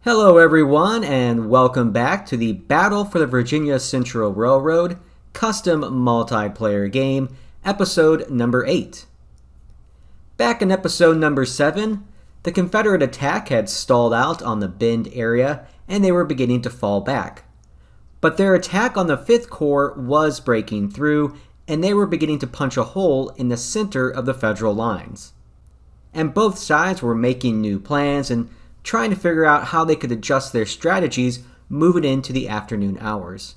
Hello everyone and welcome back to the Battle for the Virginia Central Railroad custom multiplayer game, episode number 8. Back in episode number 7, the Confederate attack had stalled out on the Bend area and they were beginning to fall back. But their attack on the 5th Corps was breaking through and they were beginning to punch a hole in the center of the Federal lines. And both sides were making new plans and trying to figure out how they could adjust their strategies moving into the afternoon hours.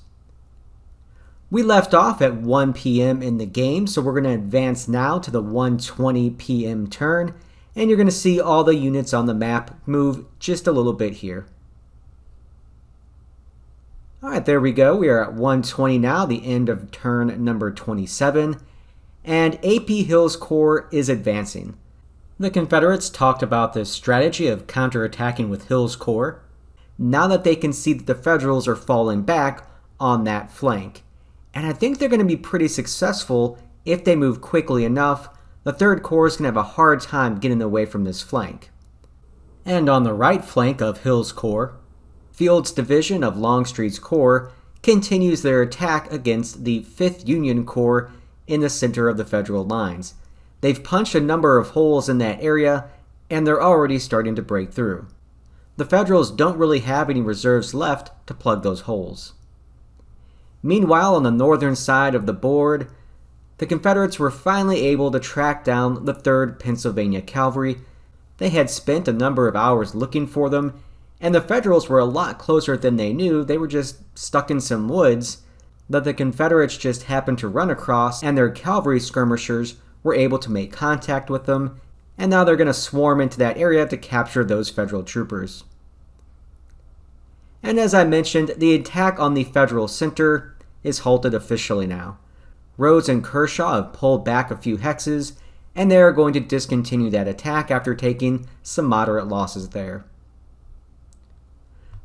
We left off at 1 p.m. in the game, so we're going to advance now to the 1:20 p.m. turn, and you're going to see all the units on the map move just a little bit here. Alright, there we go. We are at 1:20 now, the end of turn number 27, and A.P. Hill's Corps is advancing. The Confederates talked about the strategy of counterattacking with Hill's Corps, now that they can see that the Federals are falling back on that flank. And I think they're going to be pretty successful if they move quickly enough. The 3rd Corps is going to have a hard time getting away from this flank. And on the right flank of Hill's Corps, Field's division of Longstreet's Corps continues their attack against the 5th Union Corps in the center of the Federal lines. They've punched a number of holes in that area, and they're already starting to break through. The Federals don't really have any reserves left to plug those holes. Meanwhile, on the northern side of the board, the Confederates were finally able to track down the 3rd Pennsylvania Cavalry. They had spent a number of hours looking for them, and the Federals were a lot closer than they knew. They were just stuck in some woods that the Confederates just happened to run across, and their cavalry skirmishers were able to make contact with them, and now they're going to swarm into that area to capture those Federal troopers. And as I mentioned, the attack on the Federal center is halted officially now. Rhodes and Kershaw have pulled back a few hexes, and they are going to discontinue that attack after taking some moderate losses there.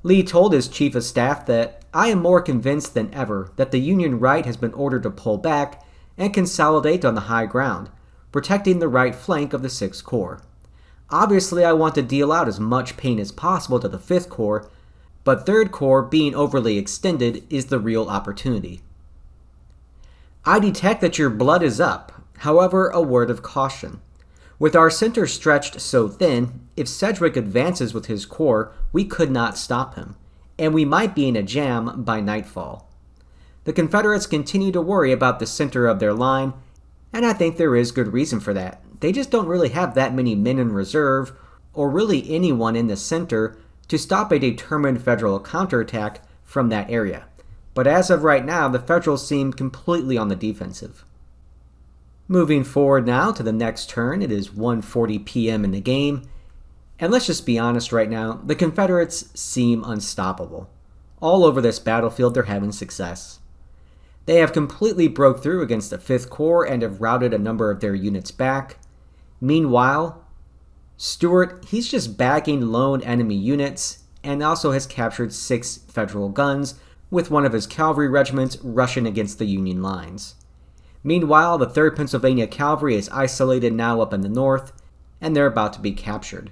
Lee told his chief of staff that, "I am more convinced than ever that the Union right has been ordered to pull back and consolidate on the high ground, protecting the right flank of the 6th Corps. Obviously, I want to deal out as much pain as possible to the 5th Corps, but 3rd Corps being overly extended is the real opportunity. I detect that your blood is up. However, a word of caution. With our center stretched so thin, if Sedgwick advances with his corps, we could not stop him, and we might be in a jam by nightfall. The Confederates continue to worry about the center of their line, and I think there is good reason for that. They just don't really have that many men in reserve, or really anyone in the center, to stop a determined Federal counterattack from that area. But as of right now, the Federals seem completely on the defensive." Moving forward now to the next turn, it is 1:40 p.m. in the game, and let's just be honest right now, the Confederates seem unstoppable. All over this battlefield, they're having success. They have completely broke through against the 5th Corps and have routed a number of their units back. Meanwhile, Stuart, he's just bagging lone enemy units and also has captured 6 Federal guns with one of his cavalry regiments rushing against the Union lines. Meanwhile, the 3rd Pennsylvania Cavalry is isolated now up in the north, and they're about to be captured.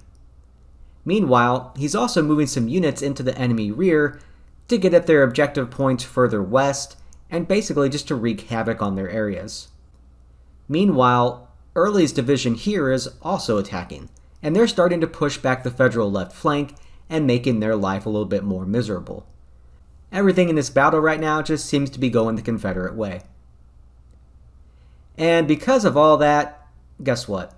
Meanwhile, he's also moving some units into the enemy rear to get at their objective points further west, and basically just to wreak havoc on their areas. Meanwhile, Early's division here is also attacking, and they're starting to push back the Federal left flank and making their life a little bit more miserable. Everything in this battle right now just seems to be going the Confederate way. And because of all that, guess what?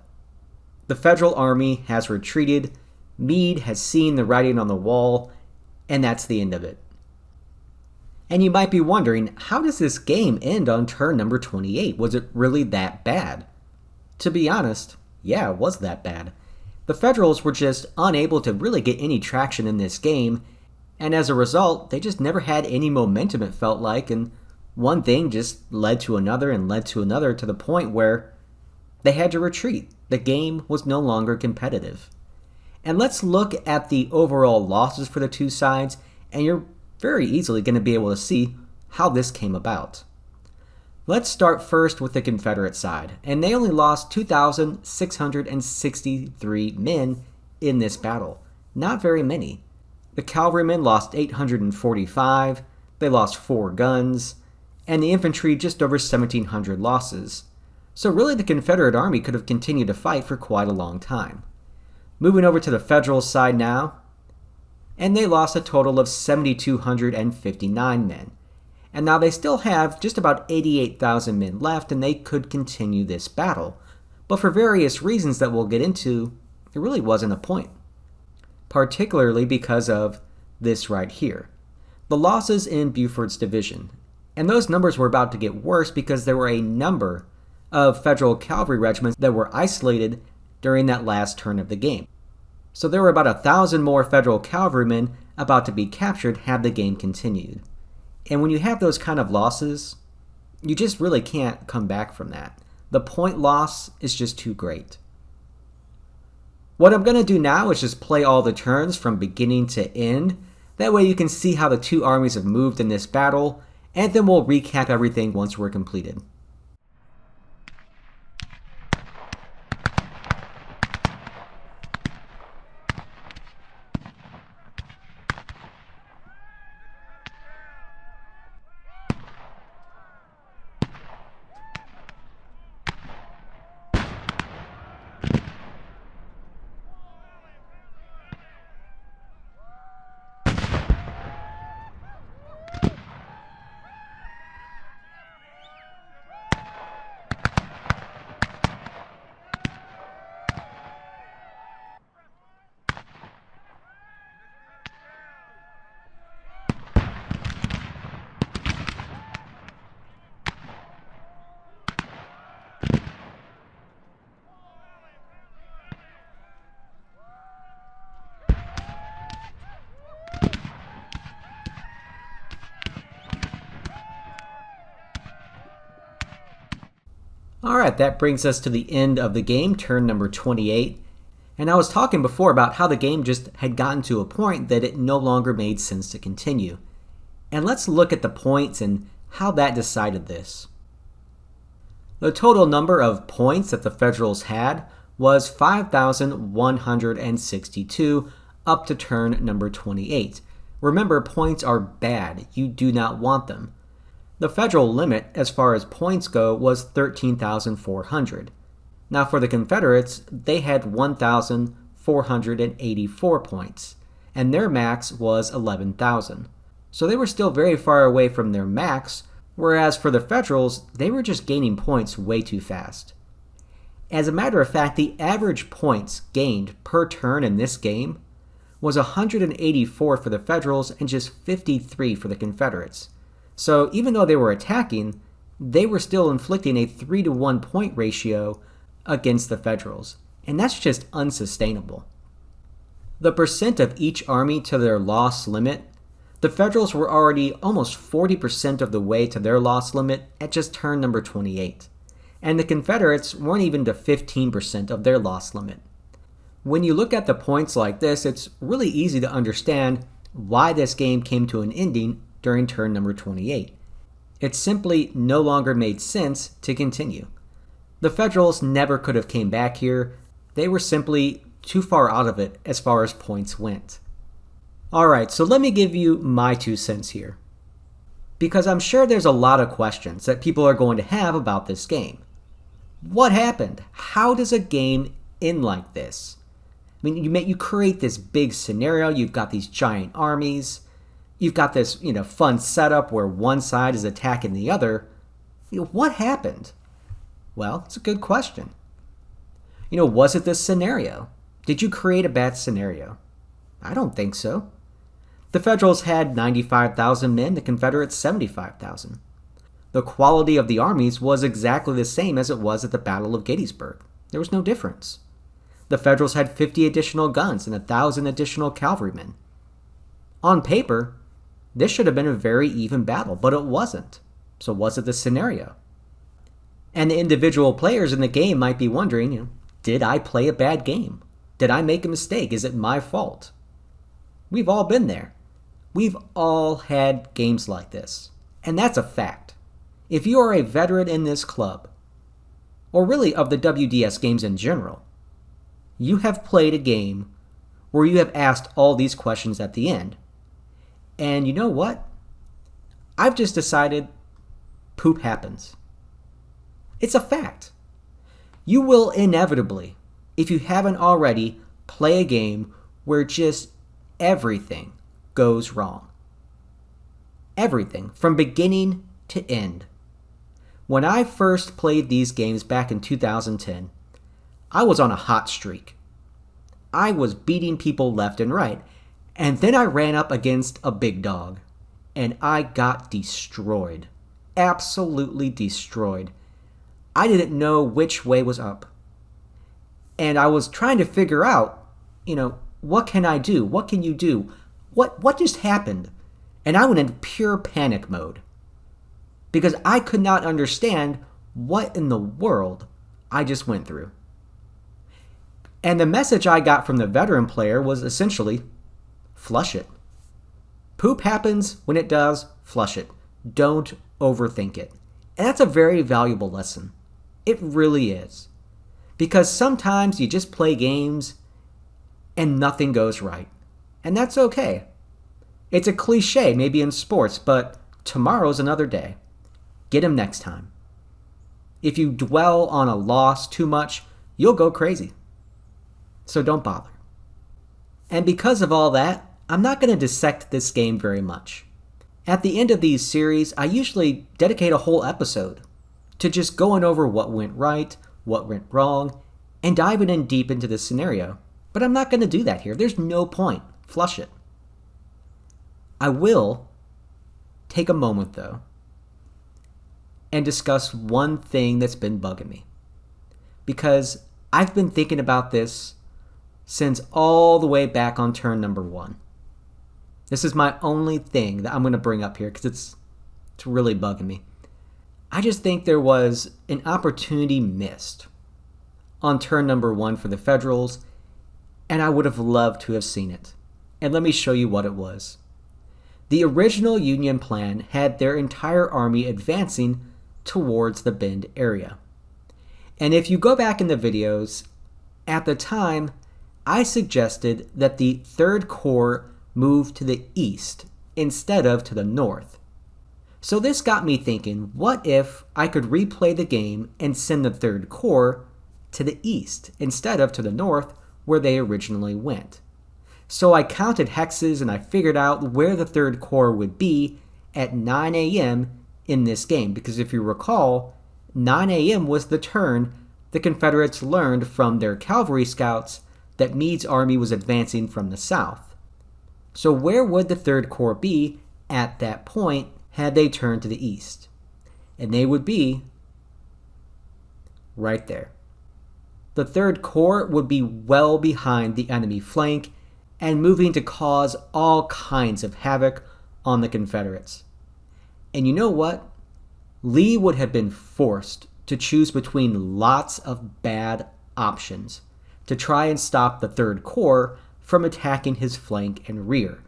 The Federal Army has retreated, Meade has seen the writing on the wall, and that's the end of it. And you might be wondering, how does this game end on turn number 28? Was it really that bad? To be honest, yeah, it was that bad. The Federals were just unable to really get any traction in this game, and as a result, they just never had any momentum, it felt like, and one thing just led to another and led to another to the point where they had to retreat. The game was no longer competitive. And let's look at the overall losses for the two sides, and you're very easily going to be able to see how this came about. Let's start first with the Confederate side, and they only lost 2,663 men in this battle. Not very many. The cavalrymen lost 845, they lost 4 guns, and the infantry just over 1,700 losses. So really the Confederate Army could have continued to fight for quite a long time. Moving over to the Federal side now, and they lost a total of 7,259 men. And now they still have just about 88,000 men left, and they could continue this battle. But for various reasons that we'll get into, there really wasn't a point. Particularly because of this right here. The losses in Buford's division. And those numbers were about to get worse because there were a number of Federal cavalry regiments that were isolated during that last turn of the game. So there were about 1,000 more Federal cavalrymen about to be captured had the game continued. And when you have those kind of losses, you just really can't come back from that. The point loss is just too great. What I'm going to do now is just play all the turns from beginning to end. That way you can see how the two armies have moved in this battle, and then we'll recap everything once we're completed. Alright, that brings us to the end of the game, turn number 28. And I was talking before about how the game just had gotten to a point that it no longer made sense to continue. And let's look at the points and how that decided this. The total number of points that the Federals had was 5,162 up to turn number 28. Remember, points are bad. You do not want them. The Federal limit, as far as points go, was 13,400. Now for the Confederates, they had 1,484 points, and their max was 11,000. So they were still very far away from their max, whereas for the Federals, they were just gaining points way too fast. As a matter of fact, the average points gained per turn in this game was 184 for the Federals and just 53 for the Confederates. So even though they were attacking, they were still inflicting a 3-to-1 point ratio against the Federals. And that's just unsustainable. The percent of each army to their loss limit, the Federals were already almost 40% of the way to their loss limit at just turn number 28. And the Confederates weren't even to 15% of their loss limit. When you look at the points like this, it's really easy to understand why this game came to an ending during turn number 28. It simply no longer made sense to continue. The Federals never could have came back here. They were simply too far out of it as far as points went. Alright, so let me give you my 2 cents here. Because I'm sure there's a lot of questions that people are going to have about this game. What happened? How does a game end like this? I mean, you create this big scenario, you've got these giant armies, you've got this, fun setup where one side is attacking the other. What happened? Well, it's a good question. Was it this scenario? Did you create a bad scenario? I don't think so. The Federals had 95,000 men, the Confederates 75,000. The quality of the armies was exactly the same as it was at the Battle of Gettysburg. There was no difference. The Federals had 50 additional guns and 1,000 additional cavalrymen. On paper, this should have been a very even battle, but it wasn't. So was it the scenario? And the individual players in the game might be wondering, did I play a bad game? Did I make a mistake? Is it my fault? We've all been there. We've all had games like this. And that's a fact. If you are a veteran in this club, or really of the WDS games in general, you have played a game where you have asked all these questions at the end. And you know what? I've just decided poop happens. It's a fact. You will inevitably, if you haven't already, play a game where just everything goes wrong. Everything, from beginning to end. When I first played these games back in 2010, I was on a hot streak. I was beating people left and right, and then I ran up against a big dog, and I got destroyed. Absolutely destroyed. I didn't know which way was up. And I was trying to figure out, what can I do? What can you do? What just happened? And I went into pure panic mode. Because I could not understand what in the world I just went through. And the message I got from the veteran player was essentially, flush it. Poop happens. When it does, flush it. Don't overthink it. And that's a very valuable lesson. It really is. Because sometimes you just play games and nothing goes right. And that's okay. It's a cliche, maybe in sports, but tomorrow's another day. Get him next time. If you dwell on a loss too much, you'll go crazy. So don't bother. And because of all that, I'm not going to dissect this game very much. At the end of these series, I usually dedicate a whole episode to just going over what went right, what went wrong, and diving in deep into the scenario. But I'm not going to do that here. There's no point. Flush it. I will take a moment, though, and discuss one thing that's been bugging me. Because I've been thinking about this since all the way back on turn number 1. This is my only thing that I'm going to bring up here because it's really bugging me. I just think there was an opportunity missed on turn number 1 for the Federals, and I would have loved to have seen it. And let me show you what it was. The original Union plan had their entire army advancing towards the Bend area. And if you go back in the videos, at the time, I suggested that the 3rd Corps move to the east instead of to the north. So this got me thinking, what if I could replay the game and send the 3rd Corps to the east instead of to the north where they originally went? So I counted hexes and I figured out where the 3rd Corps would be at 9 a.m. in this game. Because if you recall, 9 a.m. was the turn the Confederates learned from their cavalry scouts that Meade's army was advancing from the south. So where would the 3rd Corps be at that point had they turned to the east? And they would be right there. The 3rd Corps would be well behind the enemy flank and moving to cause all kinds of havoc on the Confederates. And you know what? Lee would have been forced to choose between lots of bad options to try and stop the 3rd Corps from attacking his flank and rear.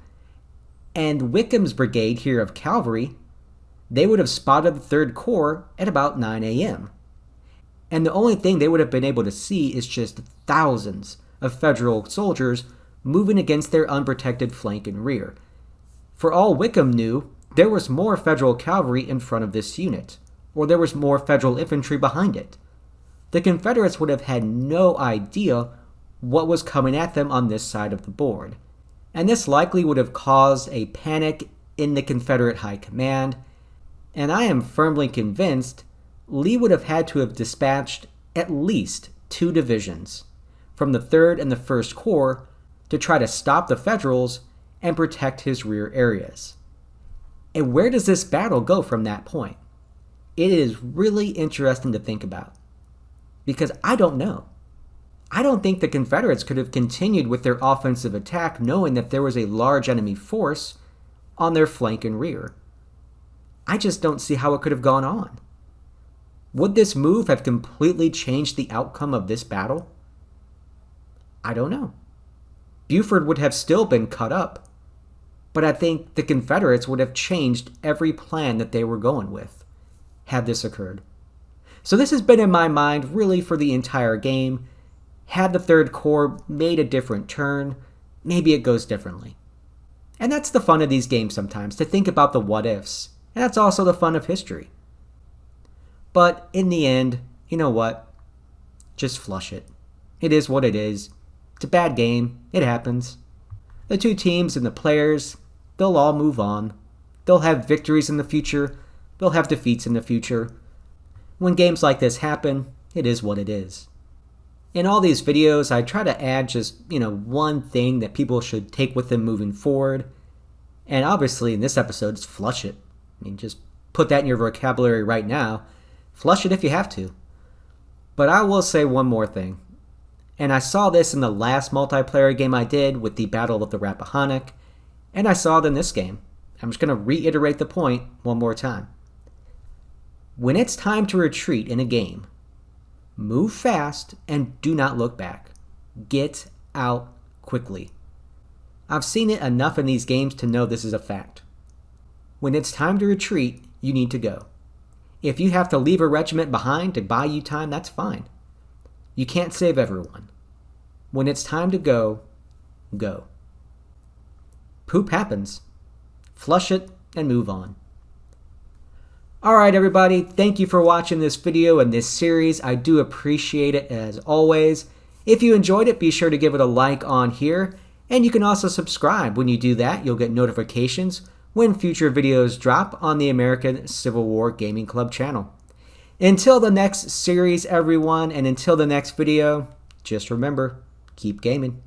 And Wickham's brigade here of cavalry, they would have spotted the 3rd Corps at about 9 a.m. And the only thing they would have been able to see is just thousands of Federal soldiers moving against their unprotected flank and rear. For all Wickham knew, there was more Federal cavalry in front of this unit, or there was more Federal infantry behind it. The Confederates would have had no idea what was coming at them on this side of the board, and this likely would have caused a panic in the Confederate High Command, and I am firmly convinced Lee would have had to have dispatched at least 2 divisions from the 3rd and the 1st Corps to try to stop the Federals and protect his rear areas. And where does this battle go from that point? It is really interesting to think about, because I don't know. I don't think the Confederates could have continued with their offensive attack knowing that there was a large enemy force on their flank and rear. I just don't see how it could have gone on. Would this move have completely changed the outcome of this battle? I don't know. Buford would have still been cut up, but I think the Confederates would have changed every plan that they were going with had this occurred. So this has been in my mind really for the entire game. Had the 3rd Corps made a different turn, maybe it goes differently. And that's the fun of these games sometimes, to think about the what ifs. And that's also the fun of history. But in the end, you know what? Just flush it. It is what it is. It's a bad game. It happens. The two teams and the players, they'll all move on. They'll have victories in the future. They'll have defeats in the future. When games like this happen, it is what it is. In all these videos, I try to add just, one thing that people should take with them moving forward. And obviously in this episode, it's flush it. Just put that in your vocabulary right now. Flush it if you have to. But I will say one more thing. And I saw this in the last multiplayer game I did with the Battle of the Rappahannock. And I saw it in this game. I'm just going to reiterate the point one more time. When it's time to retreat in a game, move fast and do not look back. Get out quickly. I've seen it enough in these games to know this is a fact. When it's time to retreat, you need to go. If you have to leave a regiment behind to buy you time, that's fine. You can't save everyone. When it's time to go, go. Poop happens. Flush it and move on. Alright everybody, thank you for watching this video and this series. I do appreciate it as always. If you enjoyed it, be sure to give it a like on here. And you can also subscribe. When you do that, you'll get notifications when future videos drop on the American Civil War Gaming Club channel. Until the next series, everyone, and until the next video, just remember, keep gaming.